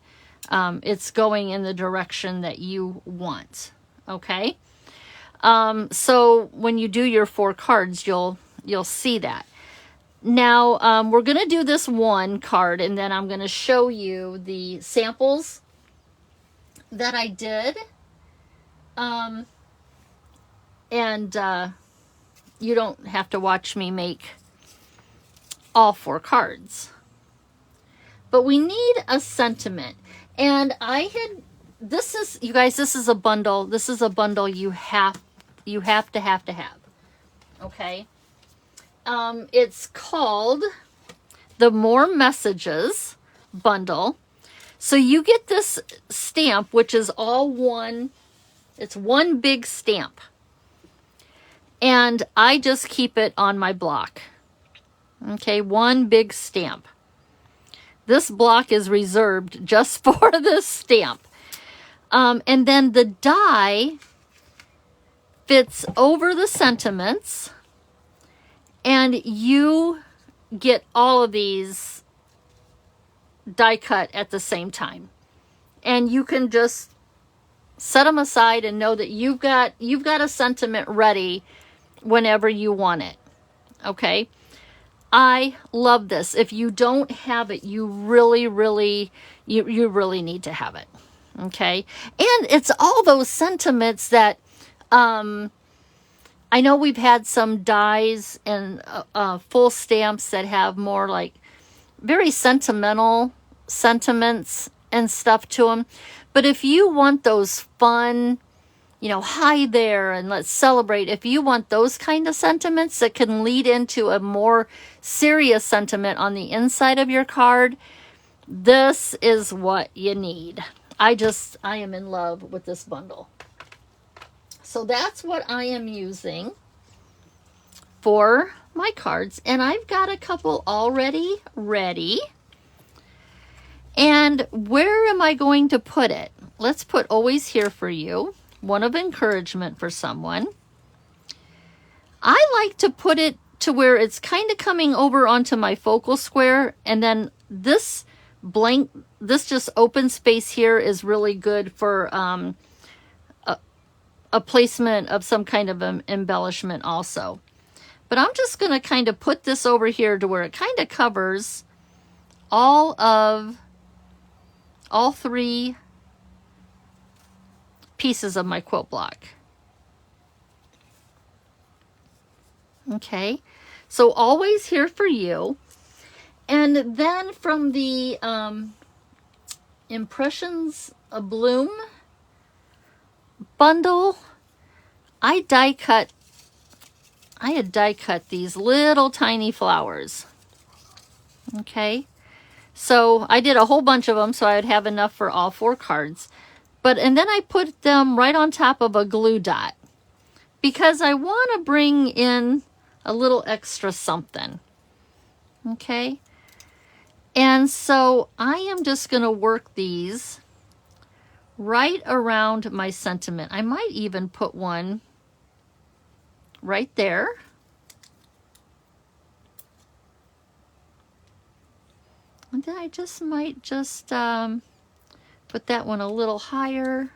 it's going in the direction that you want. Okay. So when you do your 4 cards, you'll see that. Now, we're going to do this one card, and then I'm going to show you the samples that I did. You don't have to watch me make all 4 cards. But we need a sentiment. And this is a bundle. This is a bundle you have to have. Okay? It's called the More Messages bundle. So you get this stamp, which is all one. It's one big stamp. And I just keep it on my block. Okay, one big stamp. This block is reserved just for this stamp. And then the die fits over the sentiments. And you get all of these die cut at the same time. And you can just set them aside and know that you've got a sentiment ready whenever you want it. Okay? I love this. If you don't have it, you really need to have it. Okay? And it's all those sentiments that I know we've had some dies and full stamps that have more like very sentimental sentiments and stuff to them. But if you want those fun, hi there and let's celebrate, if you want those kind of sentiments that can lead into a more serious sentiment on the inside of your card, this is what you need. I am in love with this bundle. So that's what I am using for my cards. And I've got a couple already ready. And where am I going to put it? Let's put Always Here for You. One of encouragement for someone. I like to put it to where it's kind of coming over onto my focal square. And then this just open space here is really good for a placement of some kind of an embellishment also. But I'm just going to kind of put this over here to where it kind of covers all 3 pieces of my quilt block. Okay, so Always Here for You. And then from the Impressions of Bloom bundle, I had die cut these little tiny flowers. Okay, so I did a whole bunch of them so I would have enough for all 4 cards. And then I put them right on top of a glue dot because I want to bring in a little extra something. Okay, and so I am just going to work these right around my sentiment. I might even put one right there. And then I might put that one a little higher.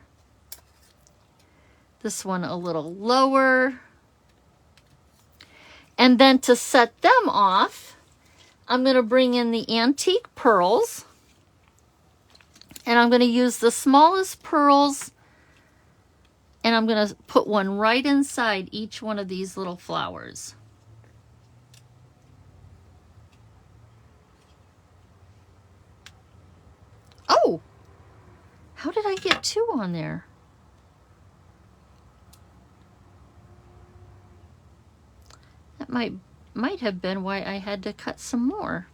This one a little lower. And then to set them off, I'm going to bring in the antique pearls. And I'm going to use the smallest pearls. And I'm going to put one right inside each one of these little flowers. Oh! How did I get 2 on there? That might have been why I had to cut some more.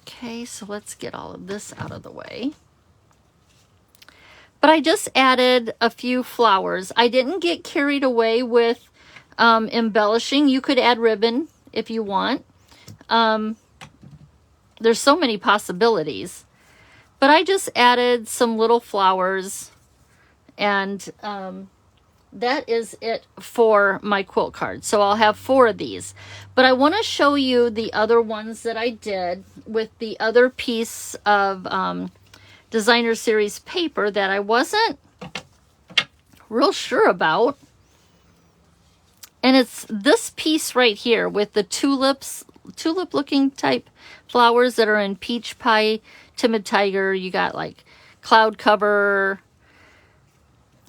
Okay, so let's get all of this out of the way. but I just added a few flowers. I didn't get carried away with embellishing. You could add ribbon if you want. There's so many possibilities. But I just added some little flowers, and that is it for my quilt card. So I'll have 4 of these. But I want to show you the other ones that I did with the other piece of designer series paper that I wasn't real sure about. And it's this piece right here with the tulip looking type flowers that are in peach pie, timid tiger. You got like cloud cover.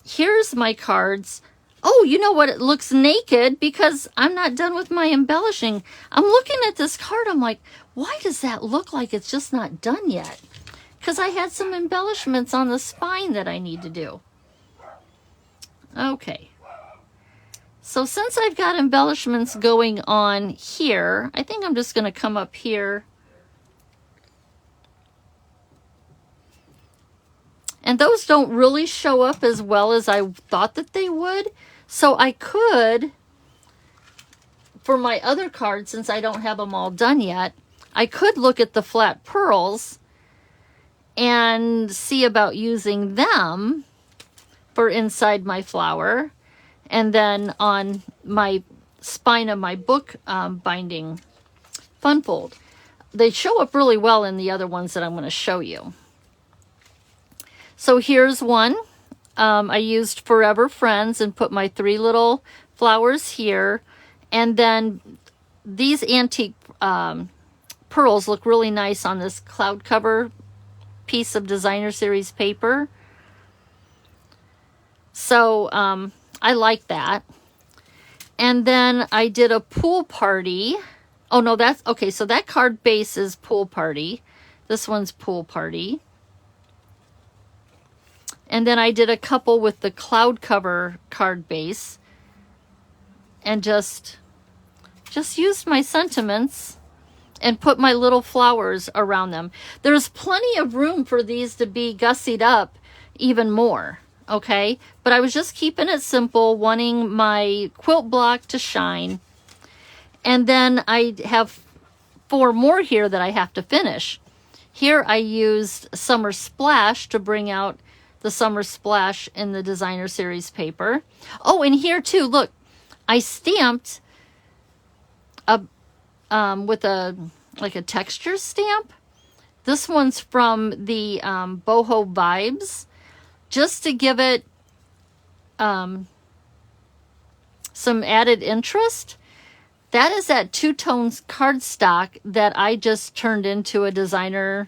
Here's my cards. Oh, you know what? It looks naked because I'm not done with my embellishing. I'm looking at this card. I'm like, why does that look like it's just not done yet? Because I had some embellishments on the spine that I need to do. Okay. So since I've got embellishments going on here, I think I'm just going to come up here. And those don't really show up as well as I thought that they would. So I could, for my other cards, since I don't have them all done yet, I could look at the flat pearls and see about using them for inside my flower. And then on my spine of my book binding fun fold. They show up really well in the other ones that I'm going to show you. So here's one. I used Forever Friends and put my 3 little flowers here. And then these antique pearls look really nice on this cloud cover piece of designer series paper. So I like that. And then I did a pool party. Oh no, that's okay. So that card base is pool party. This one's pool party. And then I did a couple with the cloud cover card base and just used my sentiments and put my little flowers around them. There's plenty of room for these to be gussied up even more, okay? But I was just keeping it simple, wanting my quilt block to shine. And then I have 4 more here that I have to finish. Here I used Summer Splash to bring out the Summer Splash in the designer series paper. Oh, and here too, look, I stamped with a texture stamp. This one's from the Boho Vibes, just to give it some added interest. That is that two-tone cardstock that I just turned into a designer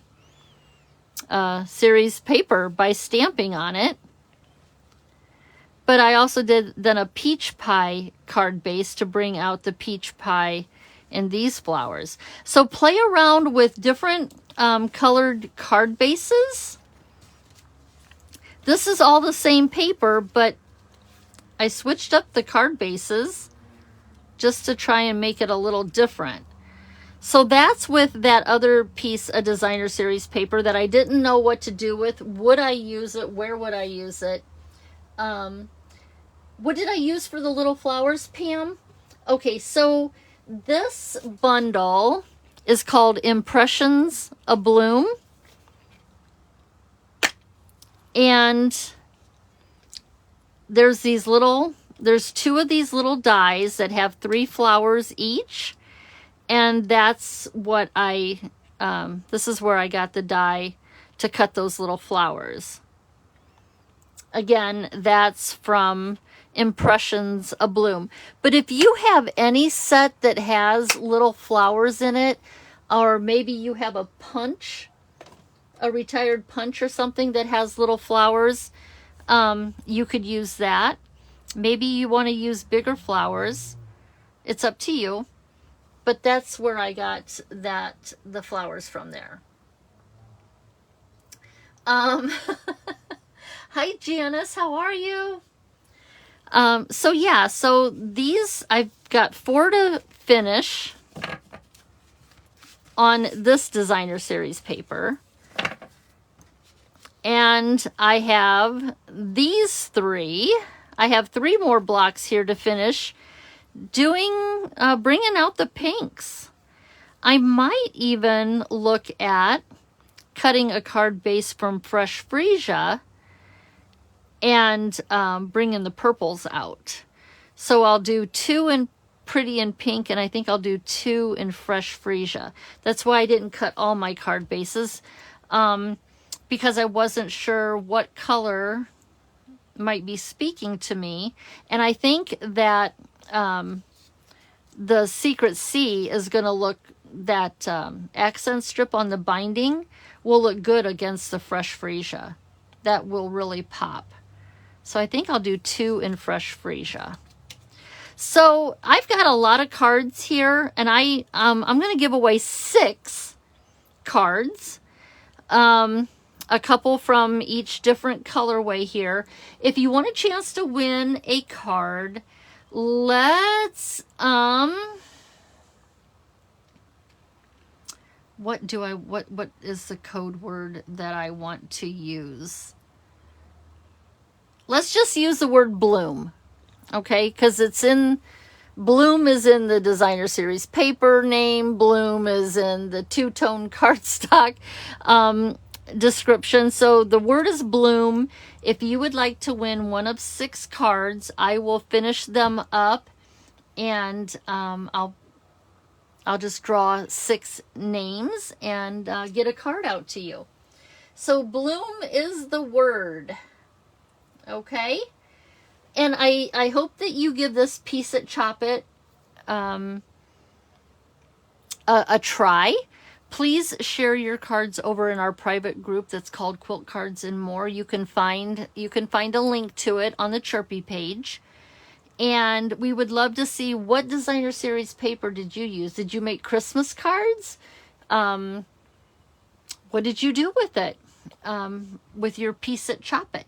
series paper by stamping on it. But I also did then a peach pie card base to bring out the peach pie in these flowers. So play around with different colored card bases. This is all the same paper, but I switched up the card bases just to try and make it a little different. So that's with that other piece of designer series paper that I didn't know what to do with. Would I use it? Where would I use it? What did I use for the little flowers, Pam? Okay, so this bundle is called Impressions A Bloom. And there's 2 of these little dies that have 3 flowers each. And that's what this is where I got the die to cut those little flowers. Again, that's from Impressions A Bloom. But if you have any set that has little flowers in it, or maybe you have a punch, a retired punch or something that has little flowers, you could use that. Maybe you want to use bigger flowers. It's up to you. But that's where I got the flowers from there. Hi Janice, how are you? So yeah, so these I've got 4 to finish on this designer series paper. And I have these 3. I have 3 more blocks here to finish doing, bringing out the pinks. I might even look at cutting a card base from Fresh Freesia and bringing the purples out. So I'll do 2 in Pretty in Pink, and I think I'll do 2 in Fresh Freesia. That's why I didn't cut all my card bases, because I wasn't sure what color might be speaking to me. And I think that the Secret C is going to look, that accent strip on the binding will look good against the Fresh Freesia. That will really pop. So I think I'll do 2 in Fresh Freesia. So I've got a lot of cards here, and I'm going to give away 6 cards. A couple from each different colorway here. If you want a chance to win a card, let's what is the code word that I want to use? Let's just use the word bloom. Okay, because it's in, bloom is in the designer series paper name, bloom is in the two-tone cardstock description. So the word is bloom. If you would like to win one of 6 cards, I will finish them up, and I'll just draw 6 names and get a card out to you. So bloom is the word. Okay. And I hope that you give this Piece It, Chop It a try. Please share your cards over in our private group that's called Quilt Cards and More. You can find a link to it on the Chirpy page. And we would love to see, what designer series paper did you use? Did you make Christmas cards? What did you do with it? With your Piece It, Chop It.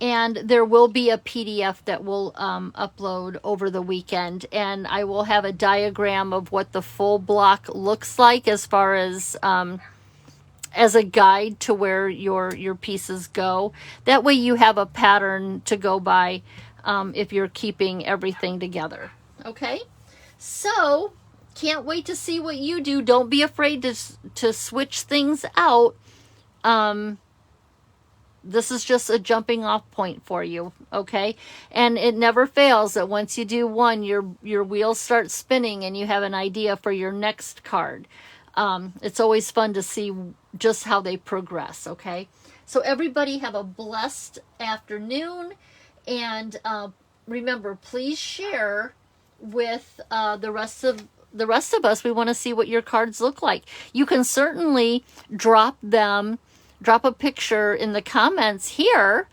And there will be a PDF that will upload over the weekend, and I will have a diagram of what the full block looks like as far as a guide to where your pieces go. That way you have a pattern to go by if you're keeping everything together. Okay? So, can't wait to see what you do. Don't be afraid to switch things out. This is just a jumping off point for you, okay? And it never fails that once you do one, your wheels start spinning and you have an idea for your next card. It's always fun to see just how they progress, okay? So everybody have a blessed afternoon, and remember, please share with the rest of us. We want to see what your cards look like. You can certainly drop a picture in the comments here,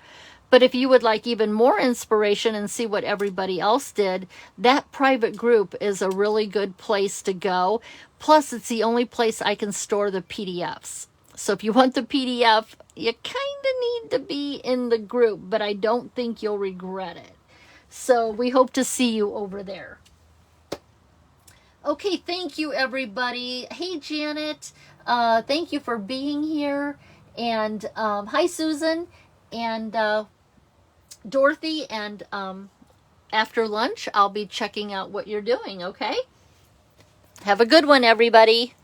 but if you would like even more inspiration and see what everybody else did, that private group is a really good place to go. Plus, it's the only place I can store the PDFs. So if you want the PDF, you kind of need to be in the group, but I don't think you'll regret it. So we hope to see you over there. Okay, thank you, everybody. Hey, Janet, thank you for being here. And hi, Susan and Dorothy. And after lunch, I'll be checking out what you're doing, okay? Have a good one, everybody.